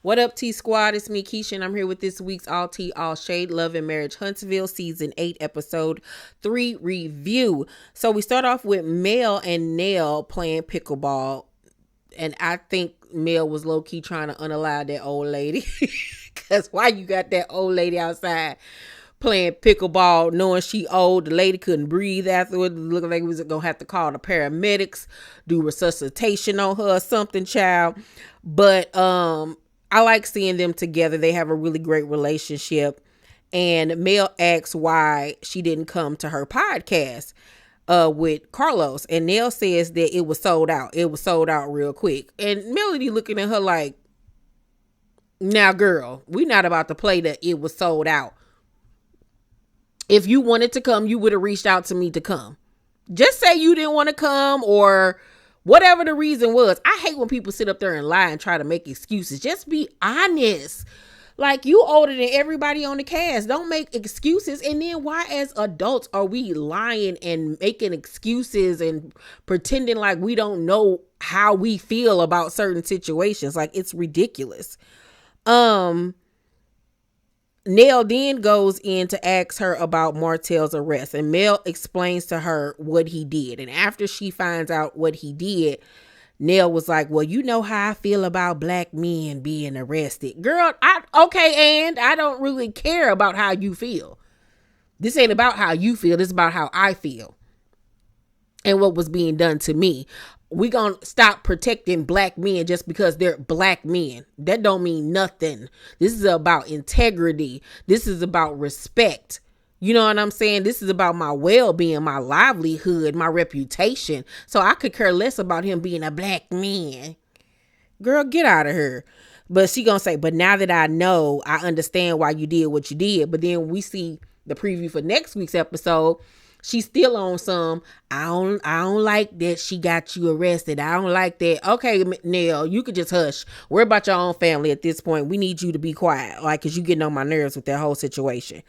What up, T Squad? It's me, Keisha, and I'm here with this week's All Tea, All Shade, Love and Marriage Huntsville Season 8, Episode 3 review. So we start off with Mel and Nell playing pickleball, and I think Mel was low-key trying to unalive that old lady. Because why you got that old lady outside playing pickleball, knowing she old? The lady couldn't breathe afterward. It looked like we was going to have to call the paramedics, do resuscitation on her or something, child. But, I like seeing them together. They have a really great relationship. And Mel asks why she didn't come to her podcast with Carlos. And Nell says that it was sold out. It was sold out real quick. And Melody looking at her like, now, girl, we not about to play that it was sold out. If you wanted to come, you would have reached out to me to come. Just say you didn't want to come or whatever the reason was. I hate when people sit up there and lie and try to make excuses. Just be honest. Like, you older than everybody on the cast. Don't make excuses. And then why as adults are we lying and making excuses and pretending like we don't know how we feel about certain situations? Like, it's ridiculous. Nell then goes in to ask her about Martell's arrest, and Mel explains to her what he did. And after she finds out what he did, Nell was like, well, you know how I feel about black men being arrested. Girl, and I don't really care about how you feel. This ain't about how you feel. This is about how I feel and what was being done to me. We gonna stop protecting black men just because they're black men. That don't mean nothing. This is about integrity. This is about respect. You know what I'm saying? This is about my well-being, my livelihood, my reputation. So I could care less about him being a black man. Girl, get out of here. But she gonna say, but now that I know, I understand why you did what you did. But then we see the preview for next week's episode. She's still on some, I don't like that she got you arrested. I don't like that. Okay, Nell, you could just hush. Worry about your own family at this point. We need you to be quiet. Like, cause you getting on my nerves with that whole situation.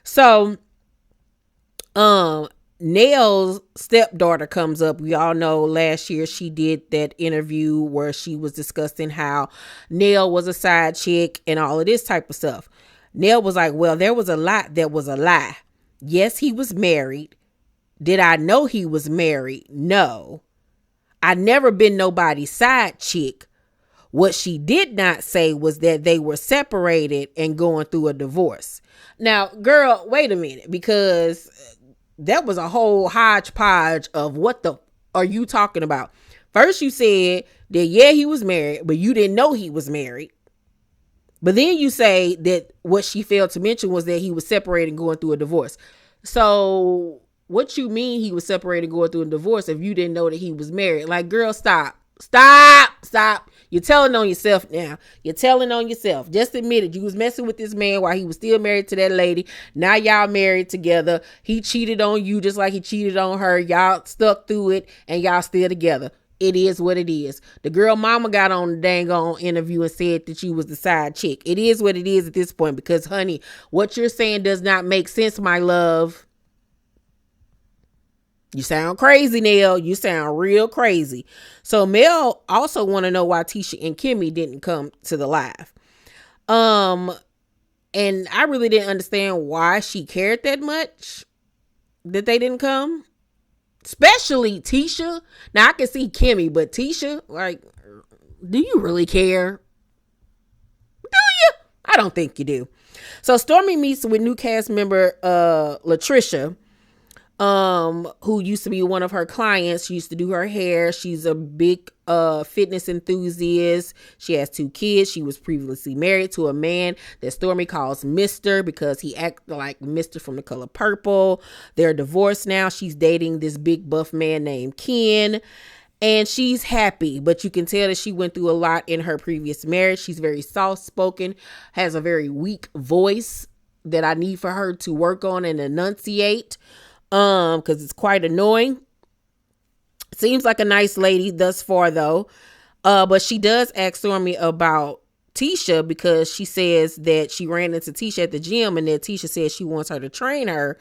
So, Nell's stepdaughter comes up. We all know last year she did that interview where she was discussing how Nell was a side chick and all of this type of stuff. Nell was like, well, there was a lot that was a lie. Yes, he was married. Did I know he was married? No. I never been nobody's side chick. What she did not say was that they were separated and going through a divorce. Now, girl, wait a minute, because that was a whole hodgepodge of what the are you talking about? First you said that, yeah, he was married, but you didn't know he was married. But then you say that what she failed to mention was that he was separated and going through a divorce. So what you mean he was separated and going through a divorce if you didn't know that he was married? Like, girl, stop. You're telling on yourself now. You're telling on yourself. Just admit it. You was messing with this man while he was still married to that lady. Now y'all married together. He cheated on you just like he cheated on her. Y'all stuck through it and y'all still together. It is what it is. The girl mama got on the dang on interview and said that you was the side chick. It is what it is at this point because, honey, what you're saying does not make sense, my love. You sound crazy, Nell. You sound real crazy. So Mel also want to know why Tisha and Kimmi didn't come to the live. And I really didn't understand why she cared that much that they didn't come. Especially Tisha. Now I can see Kimmi, but Tisha, like, do you really care? Do you? I don't think you do. So Stormi meets with new cast member Latricia, who used to be one of her clients. She used to do her hair. She's a big fitness enthusiast. She has 2 kids. She was previously married to a man that Stormi calls Mr. because he acted like Mr. from The Color Purple. They're divorced now. She's dating this big buff man named Ken. And she's happy, but you can tell that she went through a lot in her previous marriage. She's very soft-spoken, has a very weak voice that I need for her to work on and enunciate. Because it's quite annoying. Seems like a nice lady thus far, though. But she does ask Stormi about Tisha because she says that she ran into Tisha at the gym and that Tisha says she wants her to train her.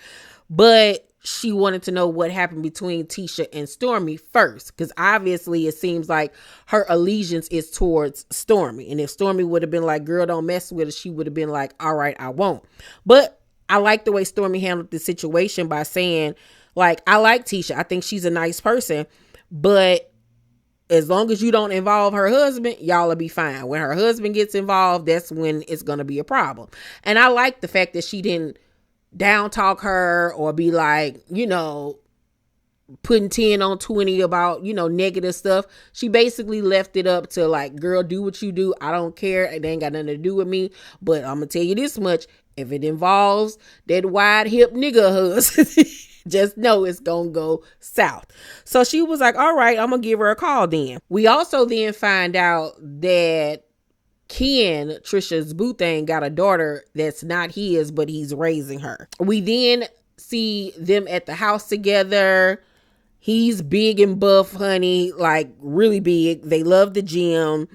But she wanted to know what happened between Tisha and Stormi first, because obviously it seems like her allegiance is towards Stormi. And if Stormi would have been like, girl, don't mess with her, she would have been like, all right, I won't. But I like the way Stormi handled the situation by saying, like, I like Tisha. I think she's a nice person, but as long as you don't involve her husband, y'all will be fine. When her husband gets involved, that's when it's going to be a problem. And I like the fact that she didn't down talk her or be like, putting 10 on 20 about, negative stuff. She basically left it up to like, girl, do what you do. I don't care. It ain't got nothing to do with me. But I'm going to tell you this much. If it involves that wide hip nigga husband, just know it's going to go south. So she was like, all right, I'm going to give her a call then. We also then find out that Ken, Trisha's boo thing, got a daughter that's not his, but he's raising her. We then see them at the house together. He's big and buff, honey, like really big. They love the gym.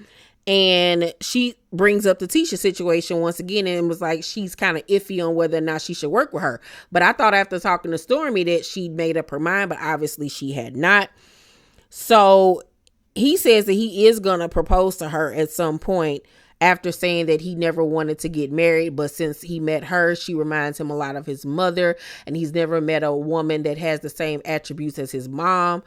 And she brings up the Tisha situation once again and was like, she's kind of iffy on whether or not she should work with her. But I thought after talking to Stormi that she'd made up her mind, but obviously she had not. So he says that he is going to propose to her at some point, after saying that he never wanted to get married, but since he met her, she reminds him a lot of his mother, and he's never met a woman that has the same attributes as his mom.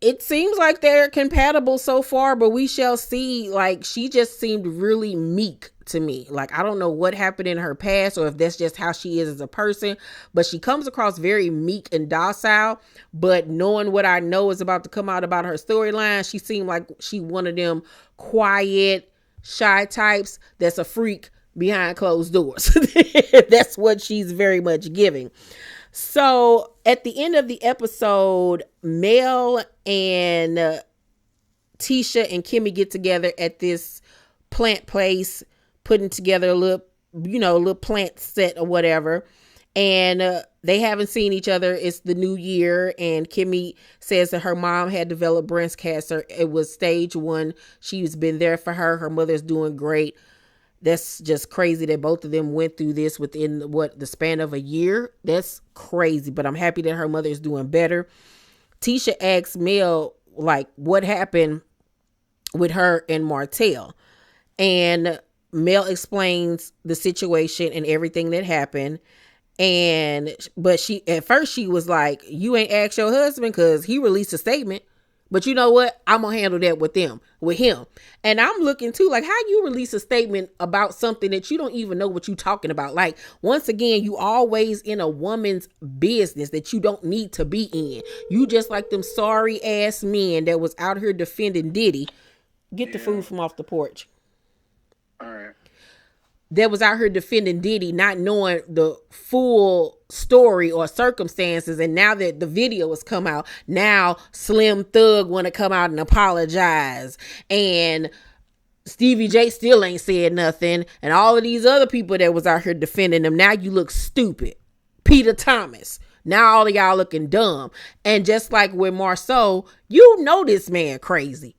It seems like they're compatible so far, but we shall see. Like, she just seemed really meek to me. Like, I don't know what happened in her past or if that's just how she is as a person, but she comes across very meek and docile. But knowing what I know is about to come out about her storyline, she seemed like she one of them quiet, shy types that's a freak behind closed doors. That's what she's very much giving. So at the end of the episode, Nell and Tisha and Kimmi get together at this plant place, putting together a little plant set or whatever. And they haven't seen each other. It's the new year. And Kimmi says that her mom had developed breast cancer. It was stage 1. She's been there for her. Her mother's doing great. That's just crazy that both of them went through this within the span of a year. That's crazy, but I'm happy that her mother is doing better. Tisha asks Nell, like, what happened with her and Martell. And Nell explains the situation and everything that happened. But at first she was like, you ain't asked your husband because he released a statement. But you know what? I'm going to handle that with him. And I'm looking too, like, how you release a statement about something that you don't even know what you're talking about. Like, once again, you always in a woman's business that you don't need to be in. You just like them sorry ass men that was out here defending Diddy. Get the food from off the porch. All right. That was out here defending Diddy, not knowing the full story or circumstances. And now that the video has come out, now Slim Thug want to come out and apologize. And Stevie J still ain't said nothing. And all of these other people that was out here defending them, now you look stupid. Peter Thomas. Now all of y'all looking dumb. And just like with Marceau, you know this man crazy.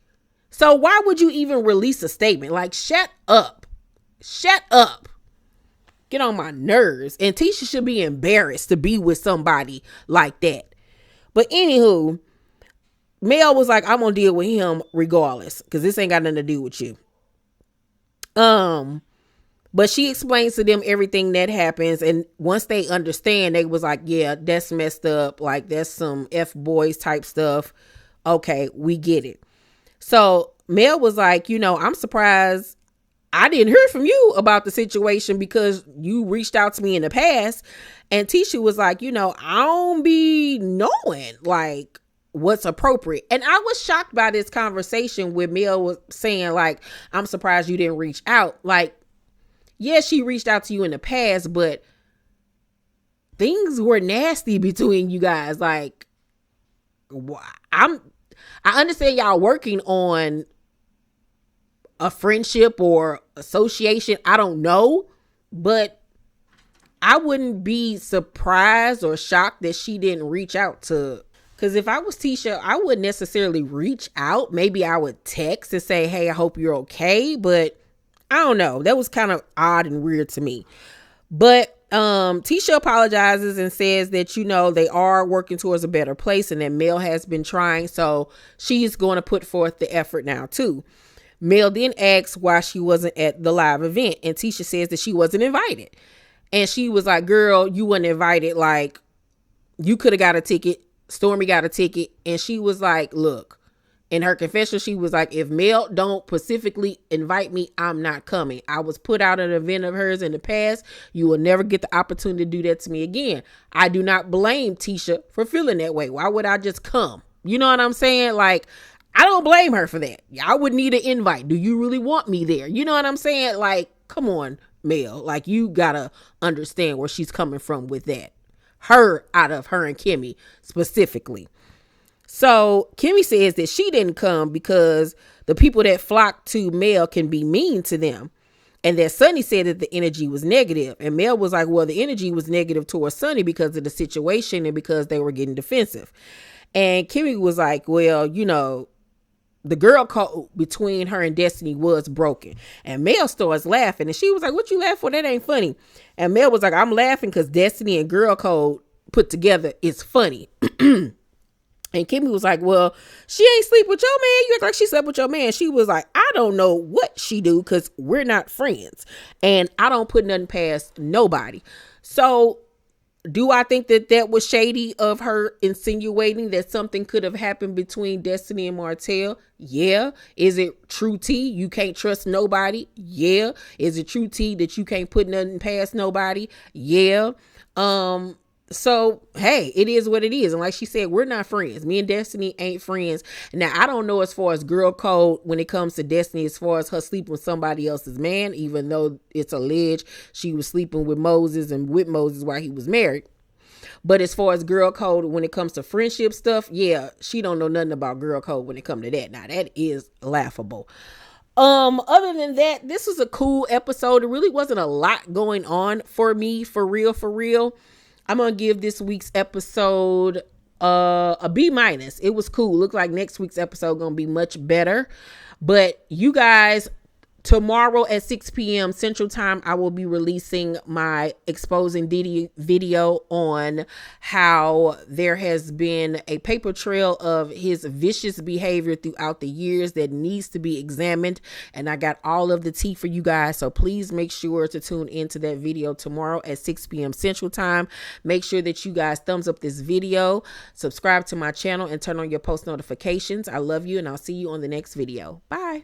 So why would you even release a statement? Like, shut up. Shut up. Get on my nerves. And Tisha should be embarrassed to be with somebody like that. But anywho, Nell was like, I'm going to deal with him regardless, because this ain't got nothing to do with you. But she explains to them everything that happens. And once they understand, they was like, yeah, that's messed up. Like, that's some F-boys type stuff. Okay, we get it. So Nell was like, I'm surprised I didn't hear from you about the situation because you reached out to me in the past. And Tisha was like, I don't be knowing like what's appropriate. And I was shocked by this conversation where Nell was saying like, I'm surprised you didn't reach out. Like, yeah, she reached out to you in the past, but things were nasty between you guys. Like, I understand y'all working on a friendship or association. I don't know, but I wouldn't be surprised or shocked that she didn't reach out to, because if I was Tisha, I wouldn't necessarily reach out. Maybe I would text and say, hey, I hope you're okay. But I don't know. That was kind of odd and weird to me. But Tisha apologizes and says that, they are working towards a better place and that Mel has been trying. So she's going to put forth the effort now too. Mel then asks why she wasn't at the live event. And Tisha says that she wasn't invited. And she was like, girl, you weren't invited. Like, you could have got a ticket. Stormi got a ticket. And she was like, look, in her confession, she was like, if Mel don't specifically invite me, I'm not coming. I was put out at an event of hers in the past. You will never get the opportunity to do that to me again. I do not blame Tisha for feeling that way. Why would I just come? You know what I'm saying? Like, I don't blame her for that. I would need an invite. Do you really want me there? You know what I'm saying? Like, come on, Mel. Like, you gotta understand where she's coming from with that. Out of her and Kimmi specifically. So Kimmi says that she didn't come because the people that flock to Mel can be mean to them. And that Sonny said that the energy was negative. And Mel was like, well, the energy was negative towards Sonny because of the situation and because they were getting defensive. And Kimmi was like, well, the girl code between her and Destiny was broken. And Mel starts laughing. And she was like, what you laugh for? That ain't funny. And Mel was like, I'm laughing because Destiny and girl code put together is funny. And Kimmi was like, well, she ain't sleep with your man. You act like she slept with your man. She was like, I don't know what she do because we're not friends. And I don't put nothing past nobody. So do I think that was shady of her insinuating that something could have happened between Destiny and Martell? Yeah. Is it true tea? You can't trust nobody? Yeah. Is it true tea that you can't put nothing past nobody? Yeah. So, hey, it is what it is. And like she said, we're not friends. Me and Destiny ain't friends. Now, I don't know as far as girl code when it comes to Destiny, as far as her sleeping with somebody else's man, even though it's alleged she was sleeping with Moses and with Moses while he was married. But as far as girl code when it comes to friendship stuff, yeah, she don't know nothing about girl code when it comes to that. Now, that is laughable. Other than that, this was a cool episode. It really wasn't a lot going on for me, for real. I'm going to give this week's episode a B-. It was cool. Looked like next week's episode going to be much better. But you guys, tomorrow at 6 p.m. Central Time, I will be releasing my exposing Diddy video on how there has been a paper trail of his vicious behavior throughout the years that needs to be examined. And I got all of the tea for you guys. So please make sure to tune into that video tomorrow at 6 p.m. Central Time. Make sure that you guys thumbs up this video, subscribe to my channel, and turn on your post notifications. I love you, and I'll see you on the next video. Bye.